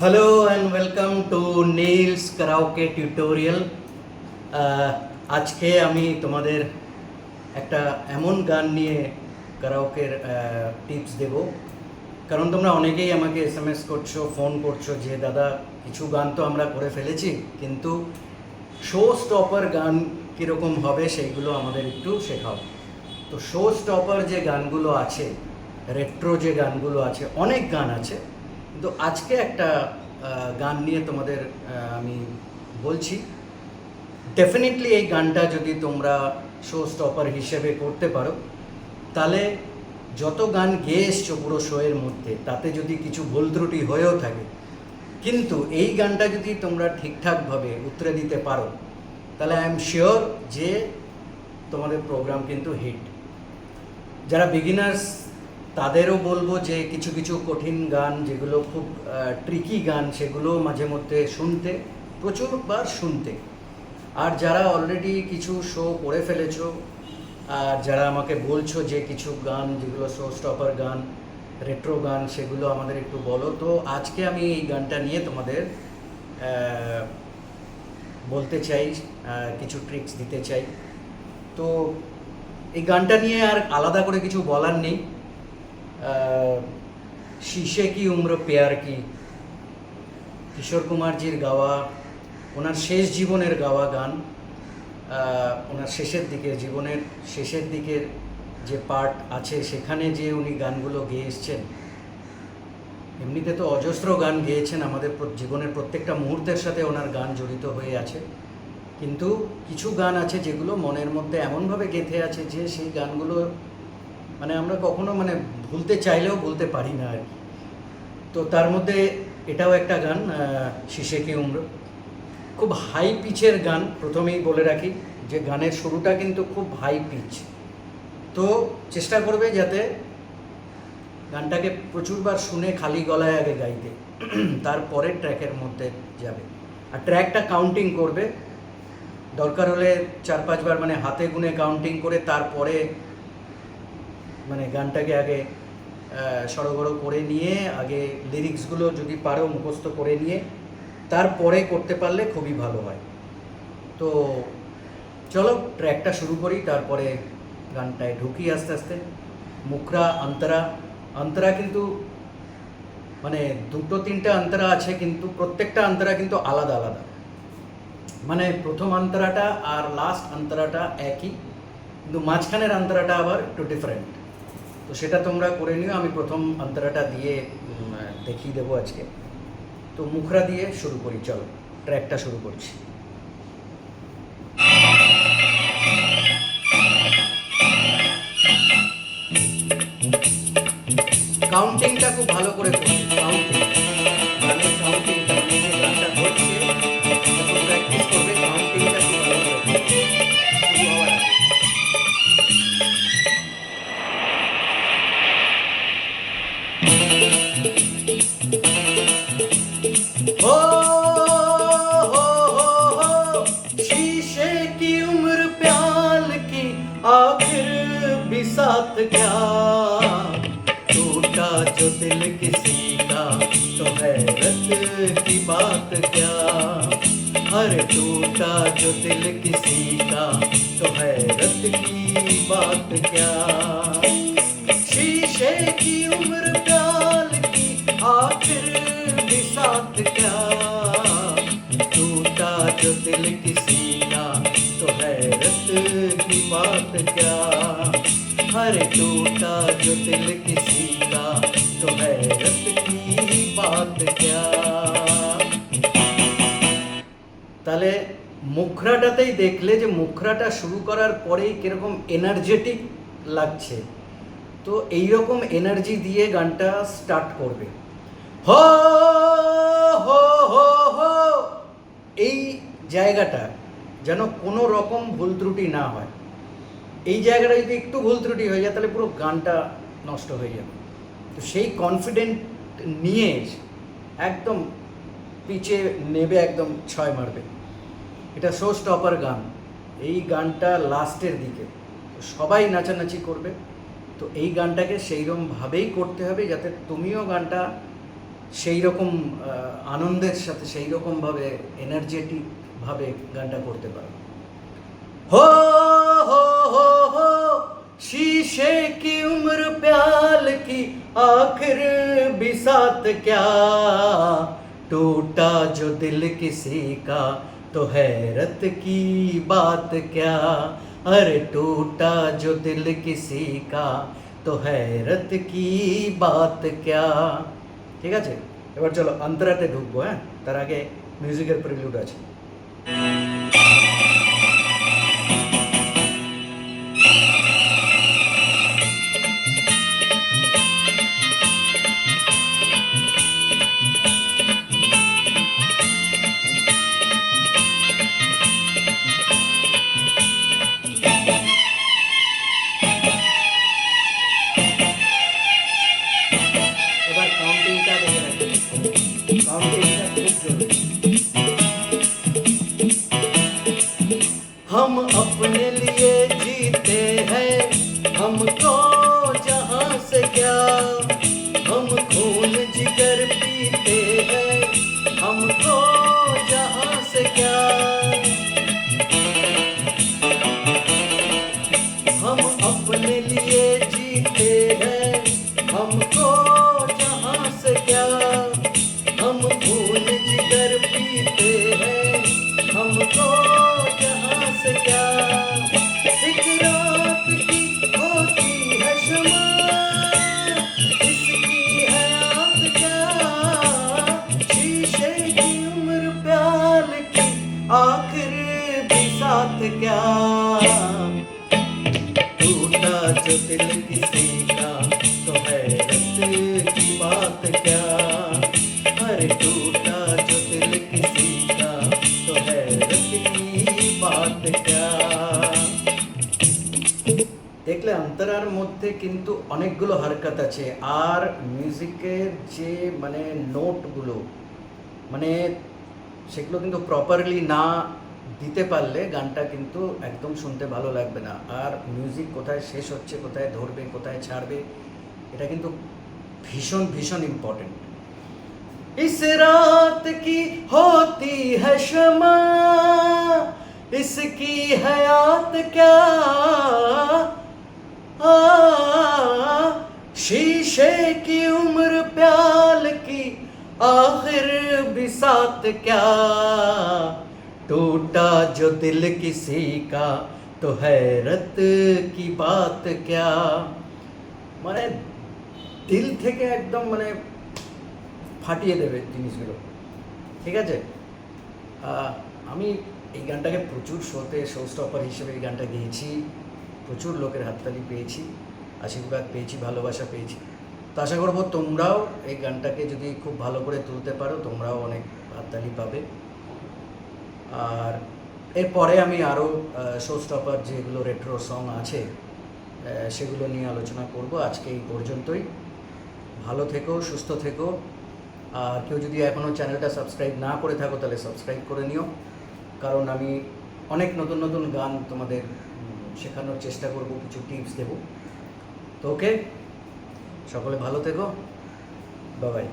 Hello and welcome to Niels karaoke tutorial. আজকে আমি তোমাদের একটা এমন গান নিয়ে কারাওকের টিপস দেব, কারণ তোমরা অনেকেই আমাকে SMS করছো, ফোন করছো যে দাদা কিছু গান তো আমরা করে ফেলেছি, কিন্তু শো স্টপার গান কীরকম হবে সেইগুলো আমাদের একটু শেখাও। তো শো স্টপার যে গানগুলো আছে, রেট্রো যে গানগুলো আছে, অনেক গান আছে, কিন্তু আজকে একটা গান নিয়ে তোমাদের আমি বলছি। ডেফিনেটলি এই গানটা যদি তোমরা শো স্টপার হিসেবে করতে পারো, তাহলে যত গান গেয়ে এসছো পুরো শোয়ের মধ্যে, তাতে যদি কিছু ভুল ত্রুটি হয়েও থাকে, কিন্তু এই গানটা যদি তোমরা ঠিকঠাকভাবে উতরে দিতে পারো, তাহলে আই এম শিওর যে তোমাদের প্রোগ্রাম কিন্তু হিট। যারা বিগিনার্স তাদেরও বলবো যে কিছু কিছু কঠিন গান, যেগুলো খুব ট্রিকি গান, সেগুলো মাঝে মধ্যে শুনতে, প্রচুরবার শুনতে। আর যারা অলরেডি কিছু শো করে ফেলেছো, আর যারা আমাকে বলছো যে কিছু গান যেগুলো শো স্টপার গান, রেট্রো গান, সেগুলো আমাদের একটু বলো। তো আজকে আমি এই গানটা নিয়ে তোমাদের বলতে চাই, কিছু ট্রিক্স দিতে চাই। তো এই গানটা নিয়ে আর আলাদা করে কিছু বলার নেই। শীশে কি উম্র প্যার কি, কিশোর কুমারজির গাওয়া, ওনার শেষ জীবনের গাওয়া গান। ওনার শেষের দিকে, জীবনের শেষের দিকের যে পার্ট আছে, সেখানে যে উনি গানগুলো গেয়ে এসছেন। এমনিতে তো অজস্র গান গেয়েছেন, আমাদের জীবনের প্রত্যেকটা মুহূর্তের সাথে ওনার গান জড়িত হয়ে আছে, কিন্তু কিছু গান আছে যেগুলো মনের মধ্যে এমনভাবে গেঁথে আছে যে সেই গানগুলো মানে আমরা কখনো ভুলতে চাইলেও ভুলতে পারি না আর কি। তো তার মধ্যে এটাও একটা গান, শীশে কি উম্র। খুব হাই পিচের গান, প্রথমেই বলে রাখি যে গানের শুরুটা কিন্তু খুব হাই পিচ। তো চেষ্টা করবে যাতে গানটাকে প্রচুরবার শুনে খালি গলায় আগে গাইতে, তারপরে ট্র্যাকের মধ্যে যাবে। আর ট্র্যাকটা কাউন্টিং করবে, দরকার হলে 4-5 বার হাতে গুনে কাউন্টিং করে, তারপরে গানটাকে আগে সড়গড় করে নিয়ে, আগে লিরিক্সগুলো যদি পারো মুখস্থ করে নিয়ে তারপরে করতে পারলে খুবই ভালো হয়। তো চলো ট্র্যাকটা শুরু করি, তারপরে গানটায় ঢুকি আস্তে আস্তে। মুখরা অন্তরা, অন্তরা কিন্তু 2-3টে অন্তরা আছে, কিন্তু প্রত্যেকটা অন্তরা কিন্তু আলাদা আলাদা। প্রথম অন্তরাটা আর লাস্ট অন্তরাটা একই, কিন্তু মাঝখানের অন্তরাটা আবার একটু ডিফারেন্ট। তো সেটা তোমরা করে নিও, আমি প্রথম অন্তরাটা দিয়ে দেখিয়ে দেবো আজকে। তো মুখরা দিয়ে শুরু করি, চলো ট্র্যাকটা শুরু করছি। কাউন্টিংটা খুব ভালো করে করবে, কাউন্টিং, গানের কাউন্টিংটা, যে গানটা ধরছে যত প্র্যাকটিস করবে, কাউন্টিংটা খুব ভালো করে করবে শুরু হওয়ার আগে। हो हो, शीशे की उम्र प्याल की, आखिर भी साथ क्या, टूटा जो दिल किसी का तो हैरत की बात क्या, अरे टूटा जो दिल किसी का तो हैरत की बात क्या, शीशे की उम्र प्याल की, आखिर भी साथ क्या, टूटा जो दिल किसी का तो हैरत की बात क्या, अरे टूटा जो दिल किसी का तो हैरत की बात क्या। তাহলে মুখরাটাতেই দেখলে যে মুখরাটা শুরু করার পরেই কিরকম এনার্জেটিক লাগছে। তো এইরকম এনার্জি দিয়ে গানটা স্টার্ট করবে। হো হো হো হো, এই জায়গাটা যেন কোনো রকম ভুল ত্রুটি না হয়। এই জায়গাটা যদি একটু ভুল ত্রুটি হয়ে যায়, তাহলে পুরো গানটা নষ্ট হয়ে যাবে। তো সেই কনফিডেন্ট নিয়ে একদম পিচে নেবে, একদম ছয় মারবে। এটা শো স্টপার গান, এই গানটা লাস্টের দিকে সবাই নাচানাচি করবে। তো এই গানটাকে সেইরকমভাবেই করতে হবে যাতে তুমিও গানটা সেই রকম আনন্দের সাথে সেই রকমভাবে এনার্জেটিকভাবে গানটা করতে পারো। हो हो हो शीशे की उम्र प्याल की आखिर भी साथ क्या, टूटा जो दिल किसी का तो हैरत की बात क्या, अरे टूटा जो दिल किसी का तो हैरत की बात क्या। ঠিক আছে, এবার চলো অন্তরাতে ঢুকবো। হ্যাঁ, তার আগে মিউজিকের প্রিলিউড আছে। এবার কাউন্টিংটা দেখে রাখবেন, কাউন্টিংটা খুব জরুরি। हम अपने लिए जीते हैं, हमको जहां से क्या, हम खून जिगर पीते हैं, हमको जहां से क्या, हम अपने लिए जीते हैं, हमको जहां से क्या, हम खून जिगर पीते हैं, हमको जहां से क्या, एक रात की होती है शमा, इसकी हयात क्या, शीशे की उम्र प्याल की आखिर भी साथ क्या, टूटा जो दिल किसी का तो हैरत की बात क्या, अरे टूटा जो दिल किसी का तो हैरत की बात क्या। দেখলে অন্তরার মধ্যে কিন্তু অনেকগুলো হারকাত আছে, আর মিউজিকের যে মানে নোটগুলো মানে সেগুলো কিন্তু প্রপারলি না দিতে পারলে গানটা কিন্তু একদম শুনতে ভালো লাগবে না। আর মিউজিক কোথায় শেষ হচ্ছে, কোথায় ধরবে, কোথায় ছাড়বে, এটা কিন্তু ভীষণ ভীষণ ইম্পর্টেন্ট। इस रात की होती है शमा, इसकी हयात क्या, शीशे की उम्र प्याल की आखिर भी साथ क्या, टूटा जो दिल किसी का तो हैरत की बात क्या। মানে দিল থেকে একদম মানে ফাটিয়ে দেবে জিনিসগুলো। ঠিক আছে, আমি এই গানটাকে প্রচুর শোতে শো স্টপার হিসেবে এই গানটা গেয়েছি, প্রচুর লোকের হাততালি পেয়েছি, আশীর্বাদ পেয়েছি, ভালোবাসা পেয়েছি। তো আশা করবো তোমরাও এই গানটাকে যদি খুব ভালো করে তুলতে পারো তোমরাও অনেক হাততালি পাবে। আর এরপরে আমি আরও শো স্টপার যেগুলো রেট্রো সং আছে সেগুলো নিয়ে আলোচনা করব। আজকে এই পর্যন্তই। ভালো থেকো, সুস্থ থেকো। আর কেউ যদি এখনও চ্যানেলটা সাবস্ক্রাইব না করে থাকো তাহলে সাবস্ক্রাইব করে নিও, কারণ আমি অনেক নতুন নতুন গান তোমাদের শেখানোর চেষ্টা করব, কিছু টিপস দেবো। তো ওকে, সকলে ভালো থেকো, বাই বাই।